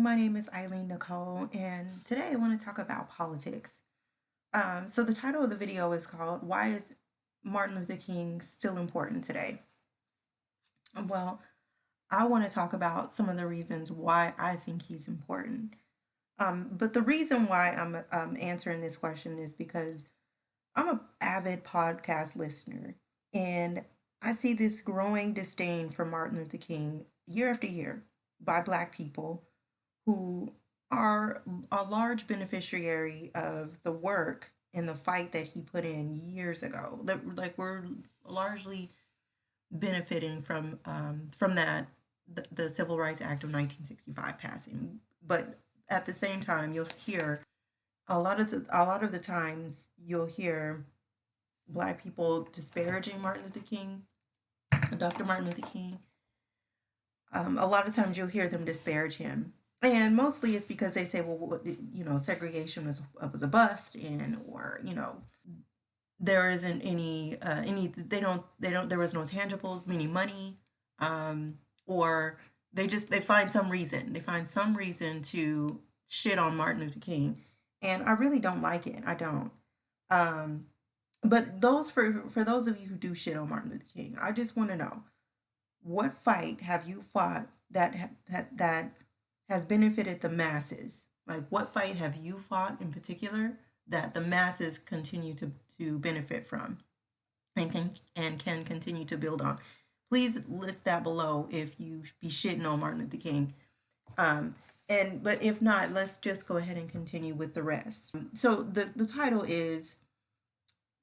my name is Eileen Nicole, and today I want to talk about politics. So, the title of the video is called Why is Martin Luther King Still Important Today? Well, I want to talk about some of the reasons why I think he's important. But the reason why I'm answering this question is because I'm an avid podcast listener, and I see this growing disdain for Martin Luther King year after year by Black people who are a large beneficiary of the work and the fight that he put in years ago. Like we're largely benefiting from that the Civil Rights Act of 1965 passing. But at the same time, you'll hear a lot of the times you'll hear Black people disparaging Martin Luther King, Dr. Martin Luther King. A lot of times you'll hear them disparage him, and mostly it's because they say, well, segregation was a bust, and or there isn't any they don't there was no tangibles, meaning money, or they find some reason to shit on Martin Luther King, and I really don't like it. I don't. Um, but for those of you who do shit on Martin Luther King, I just want to know, what fight have you fought that has benefited the masses? Like, what fight have you fought in particular that the masses continue to benefit from and can continue to build on? Please list that below if you be shitting on Martin Luther King. But if not, let's just go ahead and continue with the rest. So the title is,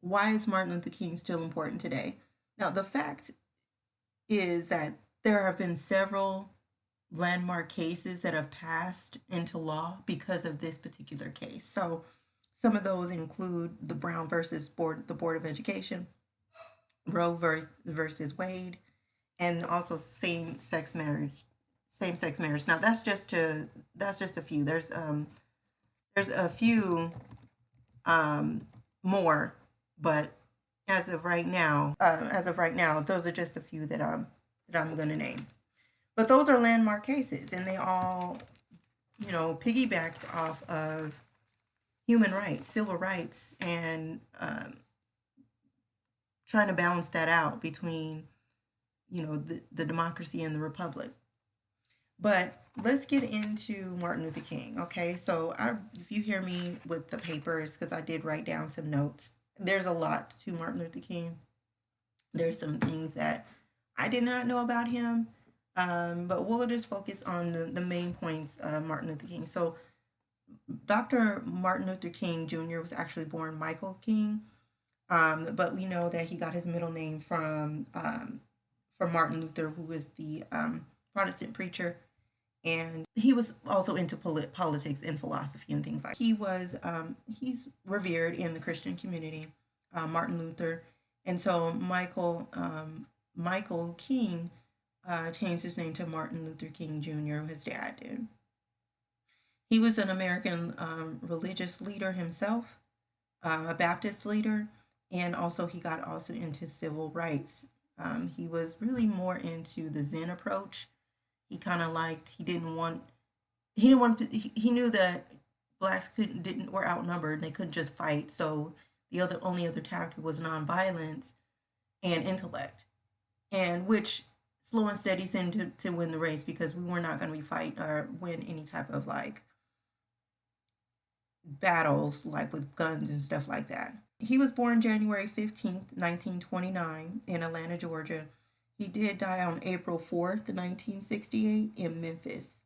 Why is Martin Luther King Still Important Today? Now, the fact is that there have been several landmark cases that have passed into law because of this particular case. So some of those include the Brown versus the Board of Education, Roe versus Wade, and also same-sex marriage. Now that's just a few. There's a few more, but as of right now, those are just a few that I'm going to name. But those are landmark cases, and they all, piggybacked off of human rights, civil rights, and trying to balance that out between, the democracy and the republic. But let's get into Martin Luther King. Okay, so if you hear me with the papers, because I did write down some notes, there's a lot to Martin Luther King. There's some things that I did not know about him, but we'll just focus on the main points of Martin Luther King. So Dr. Martin Luther King Jr. was actually born Michael King, but we know that he got his middle name from Martin Luther, who was the Protestant preacher, and he was also into politics and philosophy and things like that. He's revered in the Christian community, Martin Luther, and so Michael King changed his name to Martin Luther King Jr., his dad did. He was an American religious leader himself, a Baptist leader, and also he got also into civil rights. He was really more into the Zen approach. He kind of he knew that blacks were outnumbered and they couldn't just fight. So the only other tactic was nonviolence and intellect, and which slow and steady seemed to win the race, because we were not going to be fight or win any type of like battles like with guns and stuff like that. He was born January 15th, 1929 in Atlanta, Georgia. He did die on April 4th, 1968 in Memphis,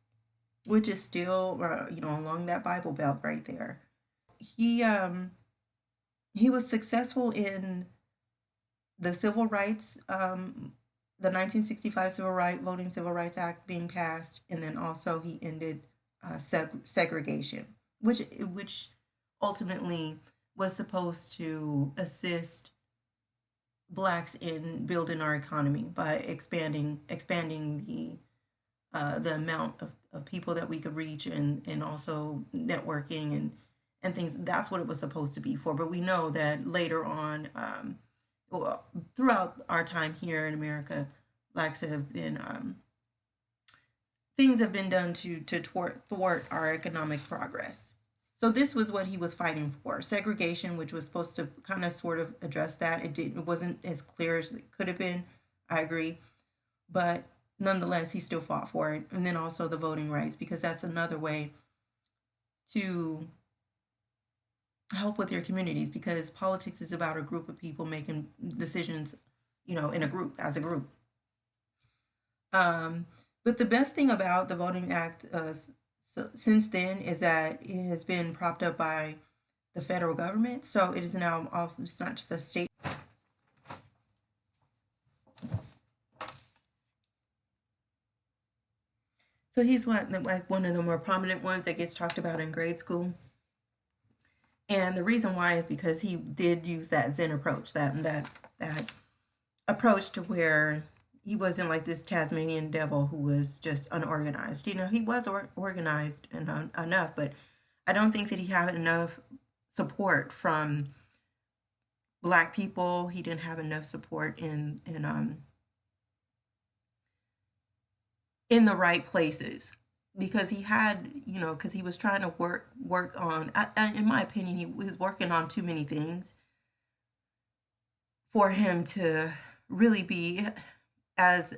which is still, along that Bible Belt right there. He was successful in the civil rights, the 1965 Civil Rights Act being passed, and then also he ended segregation, which ultimately was supposed to assist blacks in building our economy by expanding the amount of people that we could reach, and also networking and things. That's what it was supposed to be for. But we know that later on, throughout our time here in America, blacks have been things have been done to thwart our economic progress. So this was what he was fighting for: segregation, which was supposed to kind of sort of address that. It wasn't as clear as it could have been. I agree, but nonetheless, he still fought for it. And then also the voting rights, because that's another way to help with your communities, because politics is about a group of people making decisions, in a group, as a group. Um, but the best thing about the Voting Act since then is that it has been propped up by the federal government. So it is now also, it's not just a state. So he's one of the more prominent ones that gets talked about in grade school. And the reason why is because he did use that Zen approach, that approach to where he wasn't like this Tasmanian devil who was just unorganized. He was organized enough, but I don't think that he had enough support from Black people. He didn't have enough support in the right places, because he had, because he was trying to work on, in my opinion, he was working on too many things for him to really be as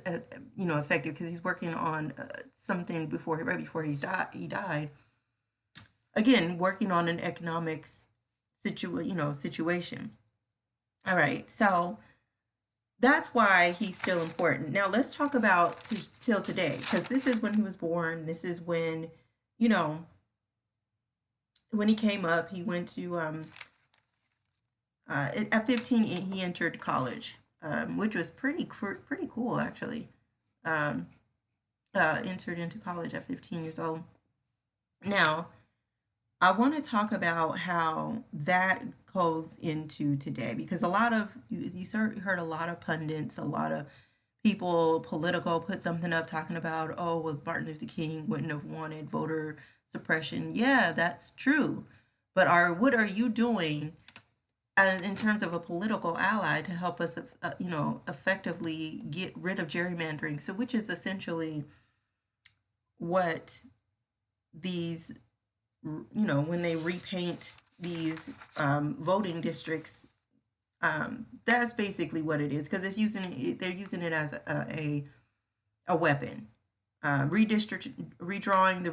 effective, because he's working on something right before he died. Again, working on an economics situation. All right, so that's why he's still important. Now let's talk about till today, because this is when he was born. This is when, when he came up. He went to at 15 he entered college, which was pretty cool actually. Entered into college at 15 years old. Now, I want to talk about how that goes into today, because a lot of you heard a lot of pundits, a lot of people, political, put something up talking about, oh, well, Martin Luther King wouldn't have wanted voter suppression. Yeah, that's true. But what are you doing in terms of a political ally to help us, effectively get rid of gerrymandering? So, which is essentially what these, when they repaint these voting districts, that's basically what it is, because they're using it as a weapon. Redrawing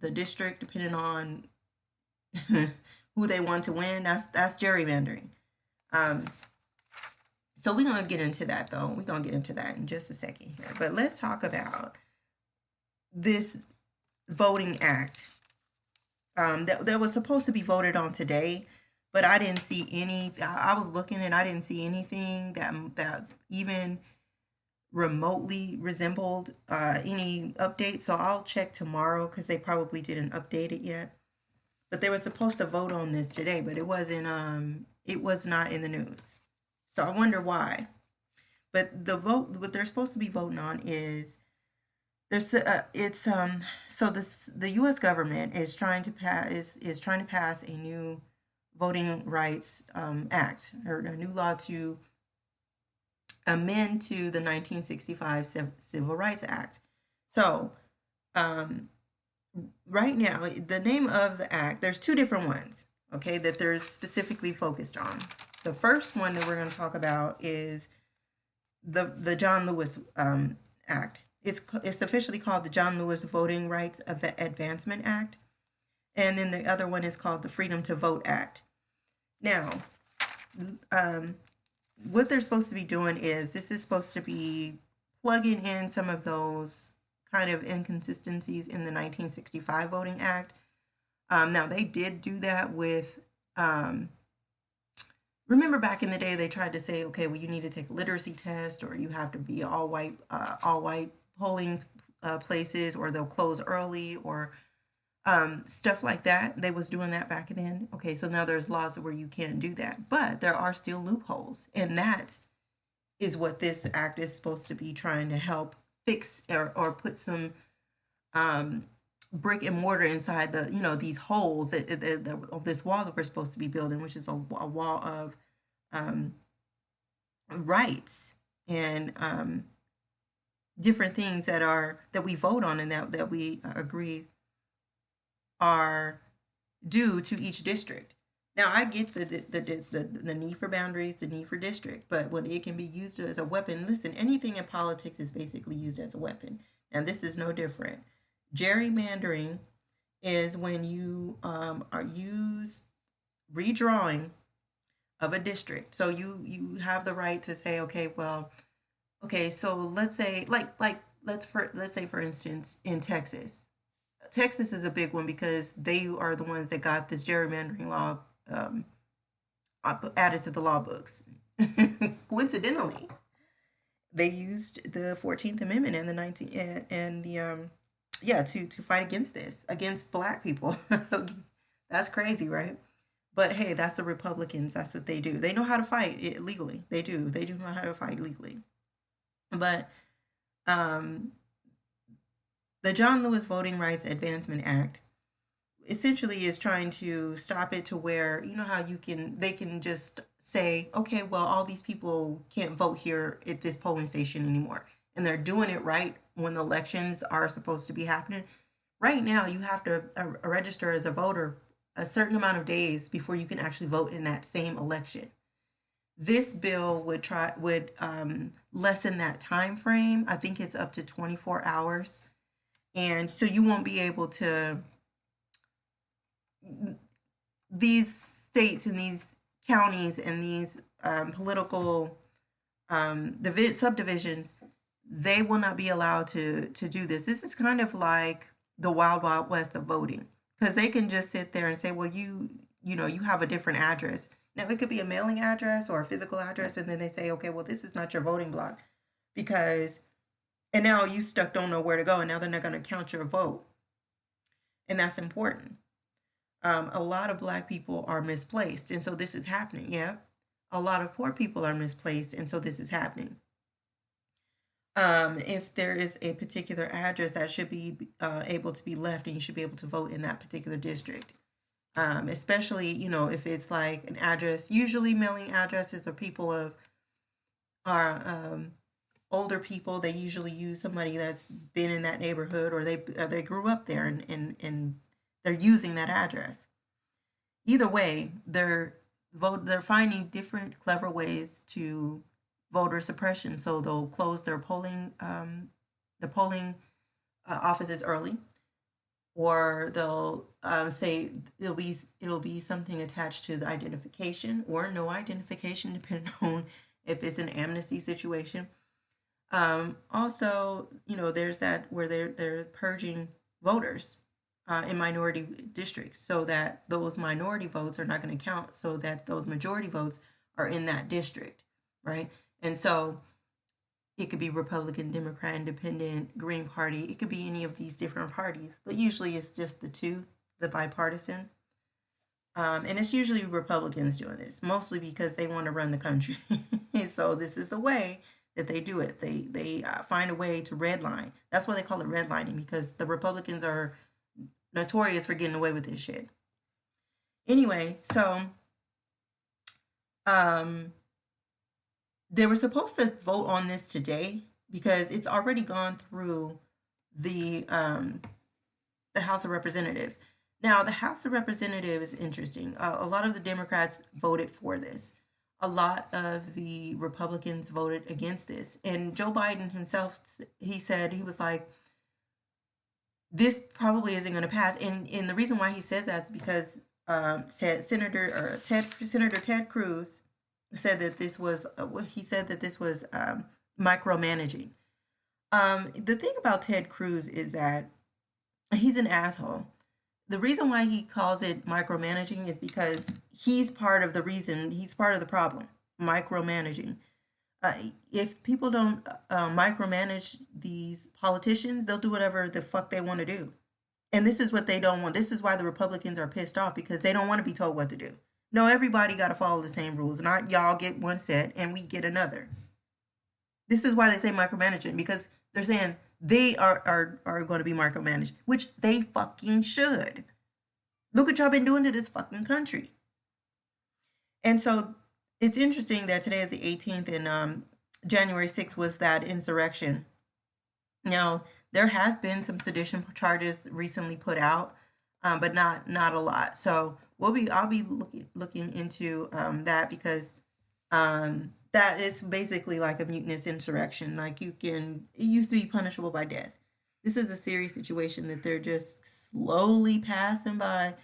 the district depending on who they want to win. That's gerrymandering. So we're gonna get into that though. We're gonna get into that in just a second here. But let's talk about this voting act that was supposed to be voted on today, but I didn't see any. I was looking and I didn't see anything that even remotely resembled any update. So I'll check tomorrow, because they probably didn't update it yet. But they were supposed to vote on this today, but it wasn't. It was not in the news. So I wonder why. But what they're supposed to be voting on is so the U.S. government is trying to pass a new voting rights act, or a new law to amend to the 1965 Civil Rights Act. So right now, the name of the act, there's two different ones, okay, that they're specifically focused on. The first one that we're going to talk about is the John Lewis Act. It's officially called the John Lewis Voting Rights Advancement Act. And then the other one is called the Freedom to Vote Act. Now, what they're supposed to be doing is, this is supposed to be plugging in some of those kind of inconsistencies in the 1965 Voting Act. Now, they did do that with, remember back in the day, they tried to say, okay, well, you need to take a literacy test, or you have to be all white polling places, or they'll close early, or stuff like that. They was doing that back then. Okay, so now there's laws where you can't do that, but there are still loopholes, and that is what this act is supposed to be trying to help fix, or put some brick and mortar inside these holes, this wall that we're supposed to be building, which is a wall of rights and different things that we vote on and that we agree are due to each district. Now I get the need for boundaries, the need for district, but when it can be used as a weapon, listen, anything in politics is basically used as a weapon. And this is no different. Gerrymandering is when you are used redrawing of a district. So you have the right to say, okay, well, okay, so let's say let's say for instance in Texas. Texas is a big one because they are the ones that got this gerrymandering law um, added to the law books. Coincidentally, they used the 14th Amendment and the 19th and the yeah to fight against this against black people. That's crazy, right? But hey, that's the Republicans. That's what they do. They know how to fight it legally. They do. They do know how to fight legally. But um, the John Lewis Voting Rights Advancement Act essentially is trying to stop it to where you know how they can just say, okay, well, all these people can't vote here at this polling station anymore, and they're doing it right when the elections are supposed to be happening. Right now, you have to register as a voter a certain amount of days before you can actually vote in that same election. This bill would lessen that time frame. I think it's up to 24 hours, and so you won't be able to these states and these counties and these political subdivisions, they will not be allowed to do this. This is kind of like the wild wild west of voting, because they can just sit there and say, well, you know you have a different address. Now it could be a mailing address or a physical address, and then they say, okay, well, this is not your voting block because, and now you stuck don't know where to go, and now they're not going to count your vote, and that's important. A lot of black people are misplaced, and so this is happening. Yeah, a lot of poor people are misplaced, and so this is happening. If there is a particular address that should be able to be left, and you should be able to vote in that particular district. Especially, you know, if it's like an address, usually mailing addresses are people of are older people. They usually use somebody that's been in that neighborhood, or they grew up there, and they're using that address. Either way, they're finding different clever ways to voter suppression. So they'll close their polling offices early, or they'll say it'll be something attached to the identification or no identification, depending on if it's an amnesty situation. Also, you know, there's that where they're purging voters in minority districts, so that those minority votes are not going to count, so that those majority votes are in that district, right? And so it could be Republican, Democrat, Independent, Green Party. It could be any of these different parties, but usually it's just the two, the bipartisan. And it's usually Republicans doing this, mostly because they want to run the country. So this is the way that they do it. They find a way to redline. That's why they call it redlining, because the Republicans are notorious for getting away with this shit. Anyway, so they were supposed to vote on this today because it's already gone through the House of Representatives. Now, the House of Representatives is interesting. A lot of the Democrats voted for this. A lot of the Republicans voted against this. And Joe Biden himself, he said, he was like, this probably isn't going to pass. And the reason why he says that is because Senator Ted Cruz said that this was micromanaging. The thing about Ted Cruz is that he's an asshole. The reason why he calls it micromanaging is because he's part of the problem. Micromanaging. If people don't micromanage these politicians, they'll do whatever the fuck they want to do. And this is what they don't want. This is why the Republicans are pissed off, because they don't want to be told what to do. No, everybody got to follow the same rules. Not y'all get one set and we get another. This is why they say micromanaging, because they're saying they are going to be micromanaged, which they fucking should. Look what y'all been doing to this fucking country. And so it's interesting that today is the 18th, and January 6th was that insurrection Now, there has been some sedition charges recently put out, but not a lot. So I'll be looking into that, because that is basically like a mutinous insurrection. Like, it used to be punishable by death. This is a serious situation that they're just slowly passing by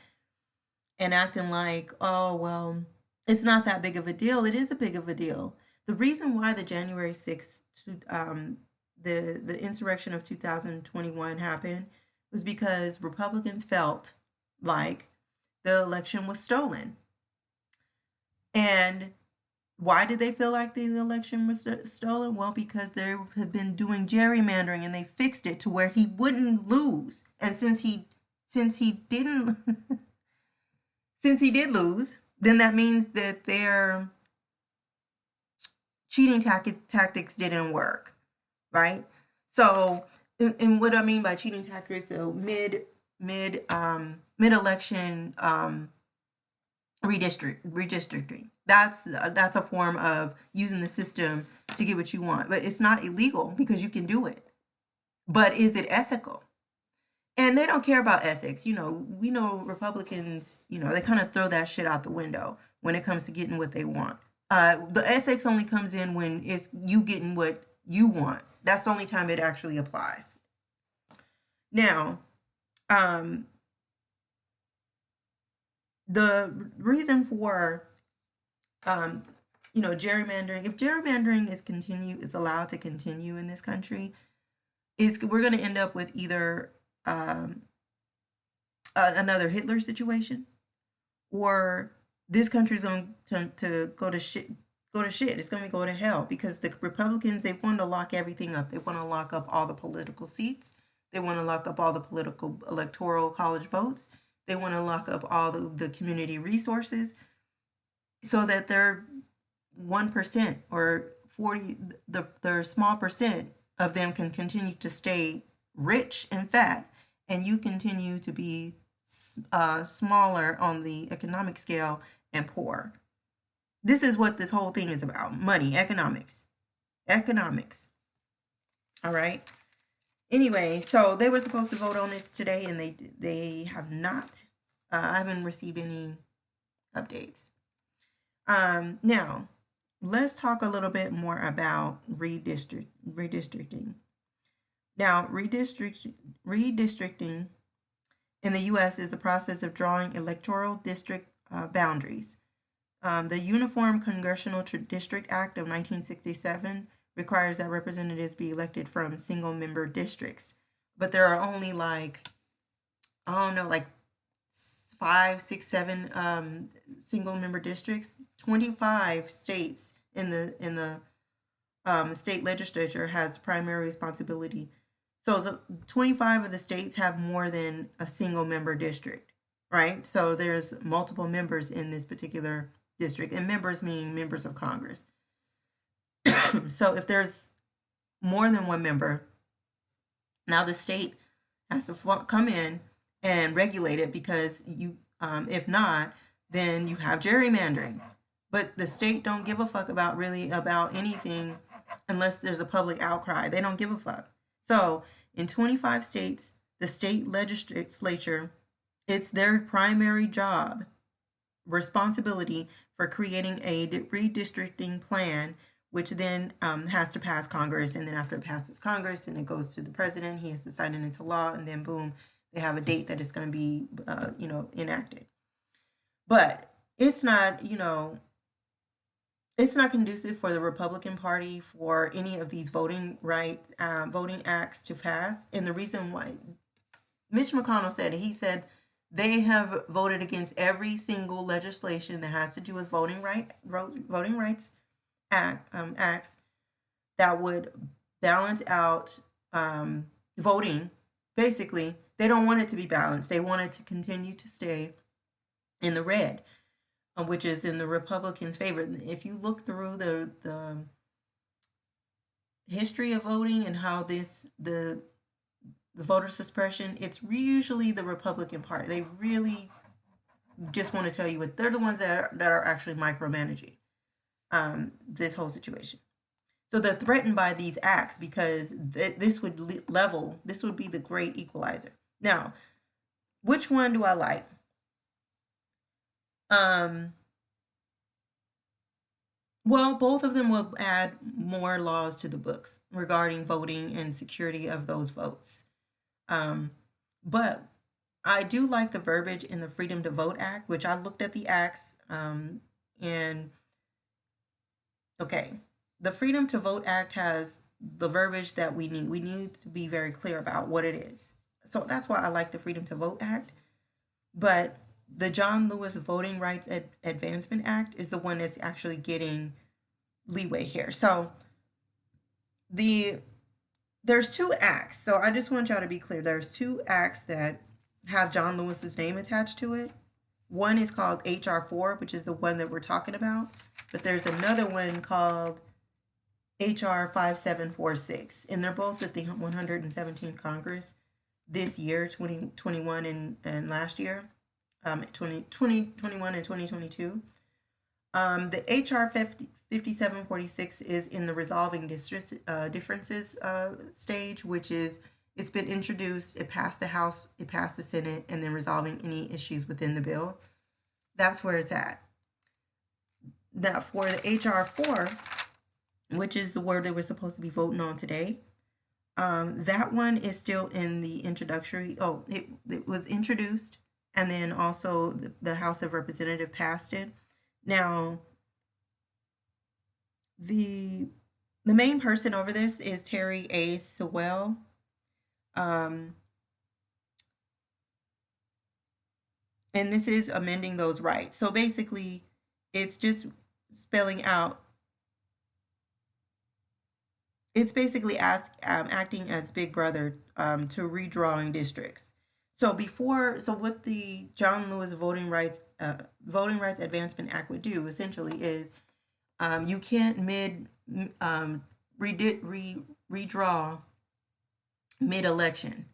and acting like, oh, well, it's not that big of a deal. It is a big of a deal. The reason why the January 6th, the insurrection of 2021 happened was because Republicans felt like the election was stolen. And why did they feel like the election was stolen? Well, because they had been doing gerrymandering, and they fixed it to where he wouldn't lose. And since he didn't since he did lose, then that means that their cheating tactics didn't work, right? So, and what I mean by cheating tactics, so mid election redistricting. That's a form of using the system to get what you want, but it's not illegal because you can do it. But is it ethical? And they don't care about ethics. We know Republicans, they kind of throw that shit out the window when it comes to getting what they want. The ethics only comes in when it's you getting what you want. That's the only time it actually applies. Now, the reason for, gerrymandering, if gerrymandering is allowed to continue in this country, we're going to end up with either another Hitler situation, or this country's going to go to shit. It's going to go to hell, because the Republicans, they want to lock everything up. They want to lock up all the political seats. They want to lock up all the political electoral college votes. They want to lock up all the community resources, so that their 1% or 40, their small percent of them can continue to stay rich and fat, and you continue to be smaller on the economic scale and poor. This is what this whole thing is about: money, economics. All right. Anyway, so they were supposed to vote on this today, and they have not. I haven't received any updates. Now, let's talk a little bit more about redistricting. Now, redistricting in the U.S. is the process of drawing electoral district boundaries. The Uniform Congressional District Act of 1967 requires that representatives be elected from single-member districts, but there are only like 5, 6, 7 single-member districts. 25 states in the state legislature has primary responsibility. So 25 of the states have more than a single-member district, right? So there's multiple members in this particular district, and members mean members of Congress. So if there's more than one member, now the state has to come in and regulate it, because if not, then you have gerrymandering. But the state don't give a fuck about anything unless there's a public outcry. They don't give a fuck. So in 25 states, the state legislature, it's their primary responsibility for creating a redistricting plan, which then has to pass Congress, and then after it passes Congress and it goes to the president, he has to sign it into law, and then boom, they have a date that it's going to be enacted. But it's not conducive for the Republican Party for any of these voting acts to pass. And the reason why, Mitch McConnell said they have voted against every single legislation that has to do with voting rights acts that would balance out voting. Basically, they don't want it to be balanced. They want it to continue to stay in the red, which is in the Republicans' favor. If you look through the history of voting and how the voter suppression, it's usually the Republican Party. They really just want to tell you they're the ones that are actually micromanaging this whole situation. So they're threatened by these acts because this would this would be the great equalizer. Now, which one do I like? Well, both of them will add more laws to the books regarding voting and security of those votes. But I do like the verbiage in the Freedom to Vote Act, which I looked at the acts, and okay, the Freedom to Vote Act has the verbiage that we need. We need to be very clear about what it is. So that's why I like the Freedom to Vote Act. But the John Lewis Voting Rights Advancement Act is the one that's actually getting leeway here. So there's two acts. So I just want y'all to be clear. There's two acts that have John Lewis's name attached to it. One is called HR 4, which is the one that we're talking about. But there's another one called HR 5746. And they're both at the 117th Congress this year, 2021 and last year, 2021 and 2022. The HR 5746 is in the resolving differences stage, which is it's been introduced, it passed the House, it passed the Senate, and then resolving any issues within the bill. That's where it's at. Now, for the HR 4, which is the word that we're supposed to be voting on today, that one is still in the introductory. Oh, it was introduced, and then also the House of Representatives passed it. Now, the main person over this is Terry A. Sewell. And this is amending those rights. So basically, it's just spelling out. It's basically acting as Big Brother to redrawing districts. So what the John Lewis Voting Rights Advancement Act would do essentially is you can't redraw mid-election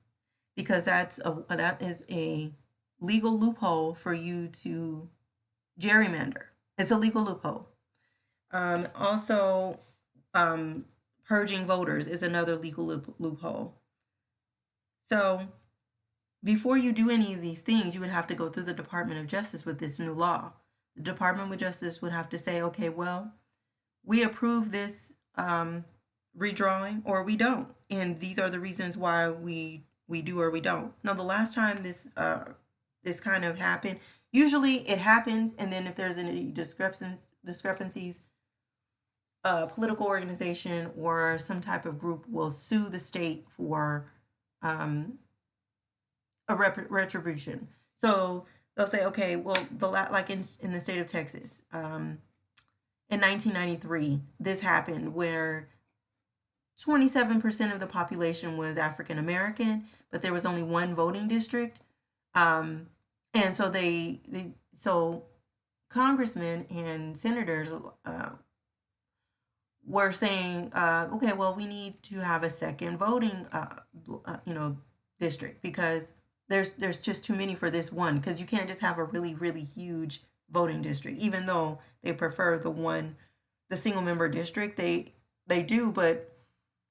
because that is a legal loophole for you to gerrymander. It's a legal loophole. Also, purging voters is another legal loophole. So before you do any of these things, you would have to go through the Department of Justice with this new law. The Department of Justice would have to say, okay, well, we approve this redrawing or we don't. And these are the reasons why we do or we don't. Now, the last time this kind of happened, usually it happens, and then if there's any discrepancies, a political organization or some type of group will sue the state for a retribution. So they'll say, okay, well, like in the state of Texas, in 1993, this happened where 27% of the population was African American, but there was only one voting district, and so so congressmen and senators were saying, okay, well, we need to have a second voting, district because there's just too many for this one, because you can't just have a really, really huge voting district, even though they prefer the single member district. They do, but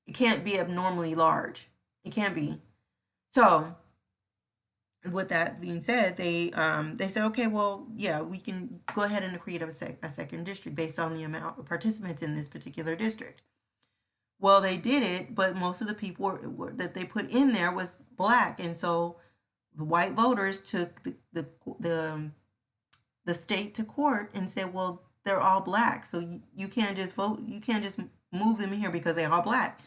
it can't be abnormally large. It can't be. So with that being said, they said, okay, well, yeah, we can go ahead and create a second district based on the amount of participants in this particular district. Well, they did it, but most of the people that they put in there was Black, and so the white voters took the state to court and said, well, they're all Black, so you can't just vote, you can't just move them here because they're all Black.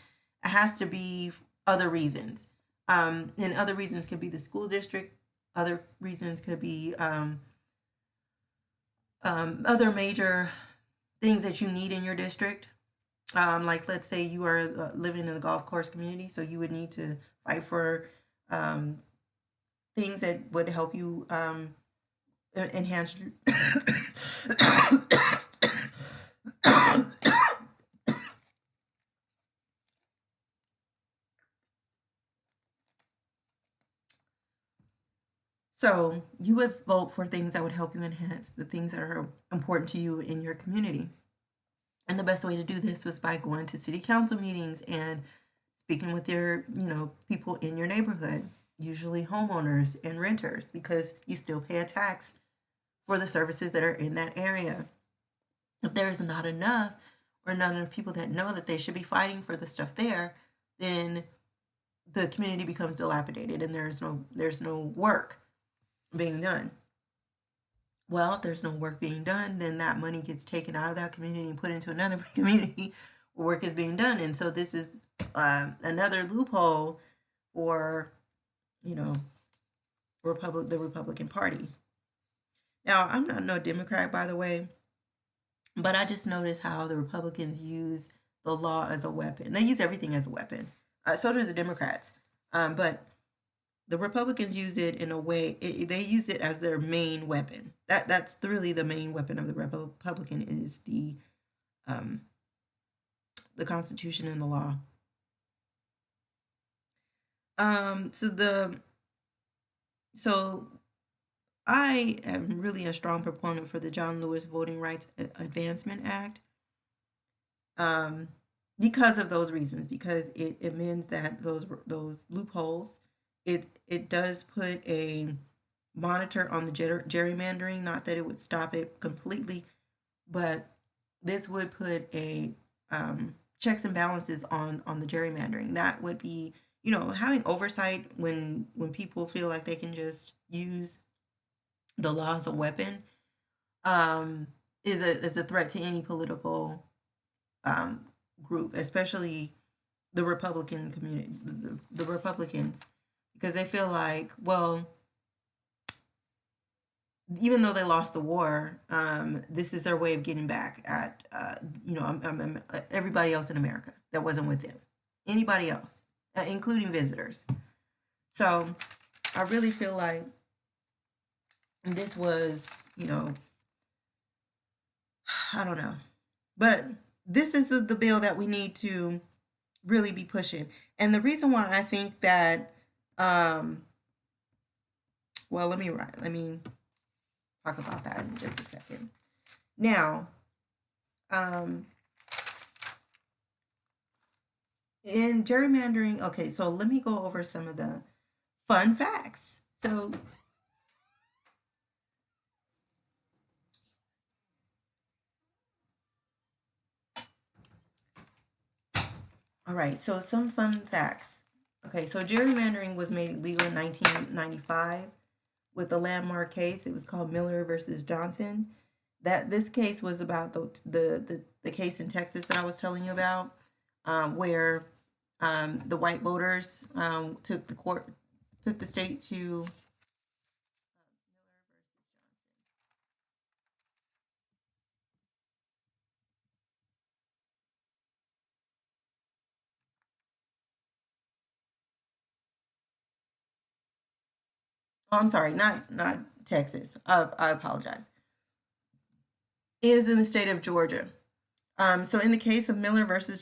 It has to be other reasons. And other reasons could be the school district. Other reasons could be other major things that you need in your district. Like, let's say you are living in the golf course community, so you would need to fight for things that would help you enhance. So you would vote for things that would help you enhance the things that are important to you in your community. And the best way to do this was by going to city council meetings and speaking with your, people in your neighborhood, usually homeowners and renters, because you still pay a tax for the services that are in that area. If there is not enough or not enough people that know that they should be fighting for the stuff there, then the community becomes dilapidated and there's no work being done. Well, if there's no work being done, then that money gets taken out of that community and put into another community where work is being done. And so this is another loophole for, the Republican Party. Now, I'm not no Democrat, by the way, but I just noticed how the Republicans use the law as a weapon. They use everything as a weapon. So do the Democrats. But the Republicans use it in a way, they use it as their main weapon. That's really the main weapon of the Republican is the Constitution and the law. So I am really a strong proponent for the John Lewis Voting Rights Advancement Act. Because of those reasons, because it amends that those loopholes. It does put a monitor on the gerrymandering. Not that it would stop it completely, but this would put a checks and balances on the gerrymandering. That would be, having oversight when people feel like they can just use the law as a weapon is a threat to any political group, especially the Republican community, the Republicans, because they feel like, well, even though they lost the war, this is their way of getting back at, everybody else in America that wasn't with them, anybody else, including visitors. So I really feel like this was, I don't know, but this is the bill that we need to really be pushing. And the reason why I think that, well, let me talk about that in just a second. Now, in gerrymandering, okay, so let me go over some of the fun facts. So, all right, so some fun facts. Okay, so gerrymandering was made legal in 1995 with the landmark case. It was called Miller versus Johnson. This case was about the case in Texas that I was telling you about, where the white voters took the state to oh, I'm sorry, not Texas. I apologize. Is in the state of Georgia. So in the case of Miller versus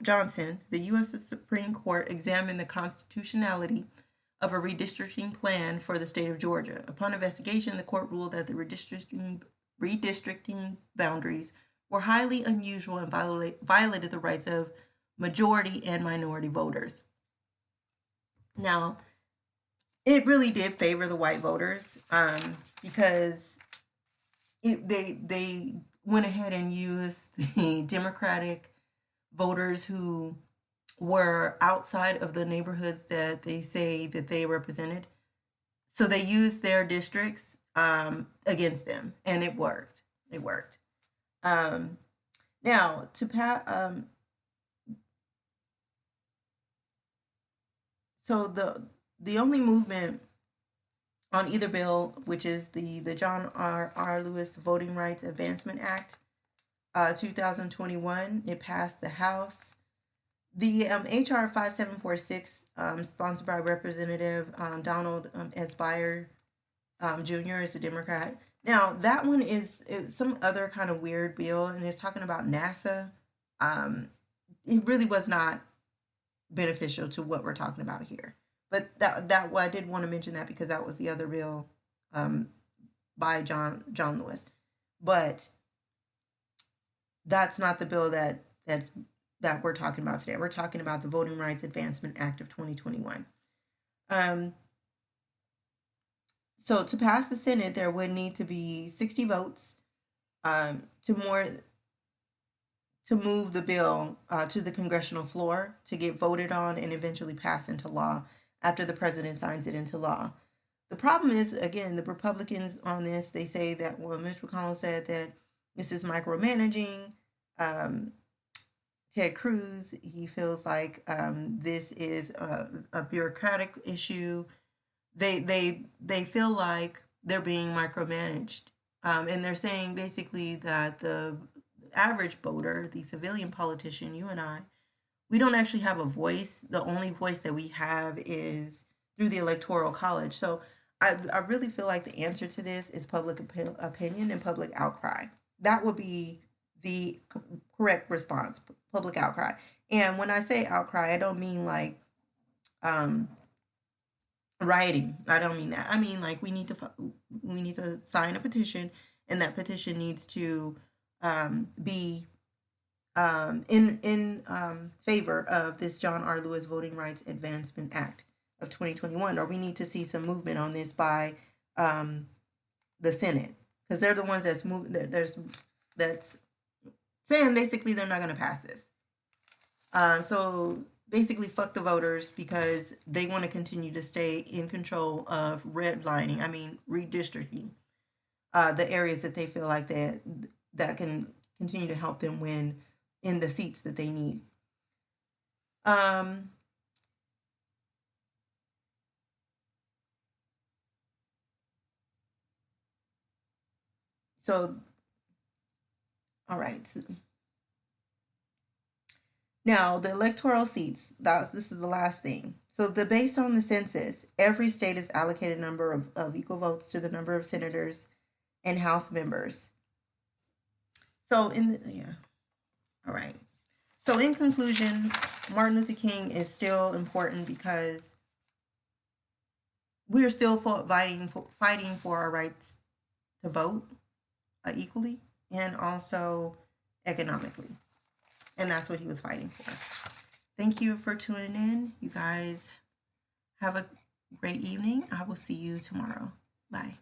Johnson, the U.S. Supreme Court examined the constitutionality of a redistricting plan for the state of Georgia. Upon investigation, the court ruled that the redistricting boundaries were highly unusual and violated the rights of majority and minority voters. Now, it really did favor the white voters because they went ahead and used the Democratic voters who were outside of the neighborhoods that they say that they represented. So they used their districts against them, and it worked. It worked. Now to so the only movement on either bill, which is the John R. Lewis Voting Rights Advancement Act, 2021, it passed the House. The HR 5746, sponsored by Representative Donald S. Byer Jr. is a Democrat. Now that one is some other kind of weird bill, and it's talking about NASA. It really was not beneficial to what we're talking about here. But that I did want to mention that because that was the other bill by John Lewis. But that's not the bill that we're talking about today. We're talking about the Voting Rights Advancement Act of 2021. So to pass the Senate, there would need to be 60 votes to move the bill to the congressional floor to get voted on and eventually passed into law after the president signs it into law. The problem is, again, the Republicans on this, they say that, well, Mitch McConnell said that this is micromanaging. Ted Cruz, he feels like this is a bureaucratic issue. They feel like they're being micromanaged. And they're saying basically that the average voter, the civilian politician, you and I, we don't actually have a voice. The only voice that we have is through the Electoral College. So I really feel like the answer to this is public opinion and public outcry. That would be the correct response, public outcry. And when I say outcry, I don't mean like rioting. I don't mean that. I mean like we need to sign a petition, and that petition needs to be in favor of this John R. Lewis Voting Rights Advancement Act of 2021, or we need to see some movement on this by the Senate, because they're the ones that's moving. That's saying basically they're not going to pass this. So basically, fuck the voters, because they want to continue to stay in control of redistricting the areas that they feel like that can continue to help them win in the seats that they need. So, all right. Now, the electoral seats, this is the last thing. So, based on the census, every state is allocated a number of equal votes to the number of senators and House members. So, all right. So, in conclusion, Martin Luther King is still important because we are still fighting for our rights to vote equally and also economically. And that's what he was fighting for. Thank you for tuning in. You guys have a great evening. I will see you tomorrow. Bye.